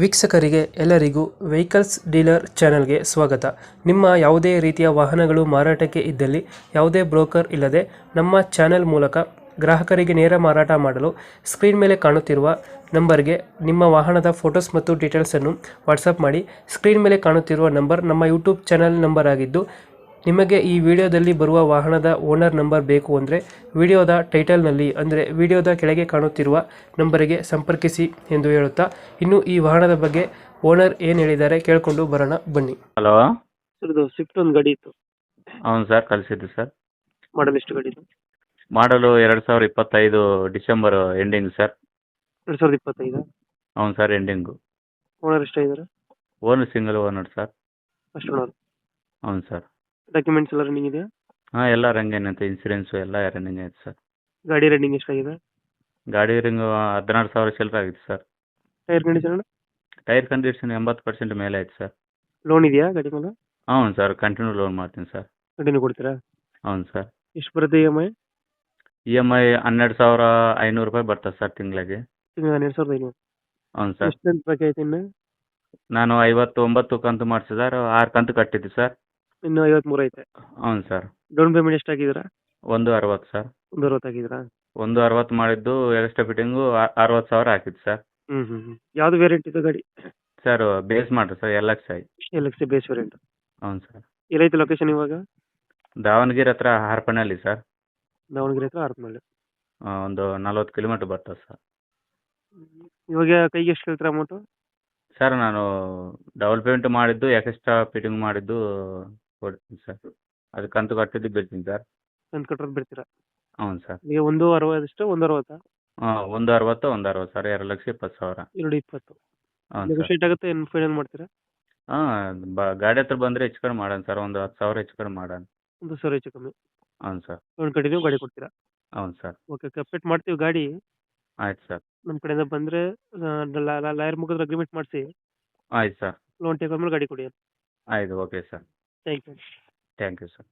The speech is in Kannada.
ವೀಕ್ಷಕರಿಗೆ ಎಲ್ಲರಿಗೂ ವೆಹಿಕಲ್ಸ್ ಡೀಲರ್ ಚಾನೆಲ್ಗೆ ಸ್ವಾಗತ. ನಿಮ್ಮ ಯಾವುದೇ ರೀತಿಯ ವಾಹನಗಳು ಮಾರಾಟಕ್ಕೆ ಇದ್ದಲ್ಲಿ ಯಾವುದೇ ಬ್ರೋಕರ್ ಇಲ್ಲದೆ ನಮ್ಮ ಚಾನೆಲ್ ಮೂಲಕ ಗ್ರಾಹಕರಿಗೆ ನೇರ ಮಾರಾಟ ಮಾಡಲು ಸ್ಕ್ರೀನ್ ಮೇಲೆ ಕಾಣುತ್ತಿರುವ ನಂಬರ್ಗೆ ನಿಮ್ಮ ವಾಹನದ ಫೋಟೋಸ್ ಮತ್ತು ಡೀಟೇಲ್ಸನ್ನು ವಾಟ್ಸಪ್ ಮಾಡಿ. ಸ್ಕ್ರೀನ್ ಮೇಲೆ ಕಾಣುತ್ತಿರುವ ನಂಬರ್ ನಮ್ಮ ಯೂಟ್ಯೂಬ್ ಚಾನೆಲ್ ನಂಬರ್ ಆಗಿದ್ದು, ನಿಮಗೆ ಈ ವಿಡಿಯೋದಲ್ಲಿ ಬರುವ ವಾಹನದ ಓನರ್ ನಂಬರ್ ಬೇಕು ಅಂದರೆ ವಿಡಿಯೋದ ಟೈಟಲ್ನಲ್ಲಿ ಅಂದರೆ ವಿಡಿಯೋದ ಕೆಳಗೆ ಕಾಣುತ್ತಿರುವ ನಂಬರಿಗೆ ಸಂಪರ್ಕಿಸಿ ಎಂದು ಹೇಳುತ್ತಾ, ಇನ್ನು ಈ ವಾಹನದ ಬಗ್ಗೆ ಓನರ್ ಏನು ಹೇಳಿದ್ದಾರೆ ಕೇಳಿಕೊಂಡು ಬರೋಣ ಬನ್ನಿ. ಹಲೋ. ಸರ್, ಇದು ಸ್ವಿಫ್ಟ್ ಒಂದು ಗಾಡಿ ಇತ್ತು, అవును ಸರ್, ಕಳಿಸಿದ್ದು ಸರ್. ಮಾಡಲ್ ಎಷ್ಟು ಗಾಡಿ ಇದು? ಮಾಡಲು 2025 ಡಿಸೆಂಬರ್ ಎಂಡಿಂಗ್ ಸರ್. 2025. అవును ಸರ್, ಎಂಡಿಂಗು. ಓನರ್ ಎಷ್ಟಾಗಿದ್ದಾರೆ? Owner single owner sir. First owner. అవును ಸರ್. ಡಾಕ್ಯುಮೆಂಟ್ಸ್ ಎಲ್ಲ ರನ್ನಿಂಗ್ ಇದೆಯಾ? ಹಾಂ, ಎಲ್ಲ ರನ್ನಿಂಗ್ ಐತೆ, ಇನ್ಸೂರೆನ್ಸು ಎಲ್ಲ ರನ್ನಿಂಗ್ ಐತೆ ಸರ್. ಗಾಡಿ ರನ್ನಿಂಗ್ ಎಷ್ಟಾಗಿದೆ? ಗಾಡಿ ರಿಂಗು 16,000 ಚಿಲ್ಲರೆ ಆಗಿದೆ sir. Tyre condition? Tyre condition 80% ಮೇಲೆ ಐತೆ ಸರ್. ಲೋನ್ ಇದೆಯಾ ಗಾಡಿ ಮೇಲೆ? అవును ಸರ್, ಕಂಟಿನ್ಯೂ ಲೋನ್ ಮಾಡ್ತೀನಿ ಸರ್. ಕಂಟಿನ್ಯೂ ಕೊಡ್ತೀರಾ? అవును ಸರ್. ಎಷ್ಟು ಬರುತ್ತೆ EMI? EMI 12,500 ರೂಪಾಯಿ ಬರ್ತದೆ ಸರ್ ತಿಂಗಳಿಗೆ. ತಿಂಗಳ 12,500. అవును ಸರ್. ಎಷ್ಟು ಬಾಕಿ ಐತೆ ಇನ್ನು? ನಾನು 59 ಕಂತು ಮಾಡಿಸಿ ಸರ್, 6 ಕಂತು ಕಟ್ಟಿದ್ದು ಸರ್. ಇನ್ನು 53 ಐತೆ. అవును ಸರ್. ಡೌನ್ ಪೇಮೆಂಟ್ ಎಷ್ಟು ಹಾಕಿದ್ದೀರಾ? 160 ಸರ್. 160 ಹಾಕಿದ್ದೀರಾ? 160 ಮಾಡಿದ್ದು ಎಕ್ಸ್ಟ್ರಾ ಫಿಟ್ಟಿಂಗು 60,000 ಹಾಕಿದ್ದು ಸರ್. ಯಾವ್ದು ವೇರಿಯಂಟ್ ಇದು ಗಾಡಿ? ಸರ್, ಬೇಸ್ ಮಾಡ್ರಿ sir, LXi. LXi base variant. అవును ಸರ್. ಎಲ್ಲೈತೆ ಲೊಕೇಶನ್ ಇವಾಗ? ದಾವಣಗೆರೆ ಹತ್ರ ಹಾರಪನಹಳ್ಳಿ ಸರ್. ದಾವಣಗೆರೆ ಹತ್ರ ಹರಪನಹಳ್ಳಿ. ಒಂದು 40 ಕಿಲೋಮೀಟ್ರ್ ಬರ್ತದೆ ಸರ್. ಇವಾಗ ಕೈಗೆ ಎಷ್ಟು ಕೇಳ್ತೀರಾ ಅಮೌಂಟು? ಸರ್, ನಾನು ಡಬಲ್ ಪೇಮೆಂಟ್ ಮಾಡಿದ್ದು ಎಕ್ಸ್ಟ್ರಾ ಫಿಟ್ಟಿಂಗ್ ಮಾಡಿದ್ದು ಕೊಡ್ತೀನಿ ಸರ್. ಅದು ಕಂತು ಕಟ್ಟಿದ್ದು ಬಿಡ್ತೀನಿ ಸರ್. ಕಂತು ಕಟ್ಟೋದು ಬಿಡ್ತೀರಾ? అవును ಸರ್. ಈಗ 160 ಎಷ್ಟು? 160? ಹಾಂ, 160 ಸರ್, 2,20,000. 220. అవును ಸರ್. ನೆಗೋಷಿಯೇಟ್ ಆಗುತ್ತೆ ಏನು ಫೈನಲ್ ಮಾಡ್ತೀರಾ? ಹಾಂ, ಗಾಡಿ ಹತ್ರ ಬಂದರೆ ಹೆಚ್ಚು ಕಡಿಮೆ ಮಾಡೋಣ ಸರ್, ಒಂದು 10,000 ಹೆಚ್ಚು ಕಡಿಮೆ ಮಾಡೋಣ. 1,000 ಹೆಚ್ಚು ಕಮ್ಮಿ. అవును ಸರ್. ಲೋನ್ ಕಟ್ಟಿದ್ದೀವಿ, ಗಾಡಿ ಕೊಡ್ತೀರಾ? అవును ಸರ್. ಓಕೆ, ಅಪ್ಡೇಟ್ ಮಾಡ್ತೀವಿ ಗಾಡಿ. ಆಯ್ತು ಸರ್. ನಮ್ಮ ಕಡೆಯಿಂದ ಬಂದರೆ ಲಾಯರ್ ಮುಗಿದ್ರೆ ಅಗ್ರಿಮೆಂಟ್ ಮಾಡಿಸಿ ಆಯ್ತು ಸರ್. ಲೋನ್ ಟೇಕ್ ಆದ್ಮೇಲೆ ಗಾಡಿ ಕೊಡಿ. ಆಯ್ತು, okay sir. Thank you. Thank you sir.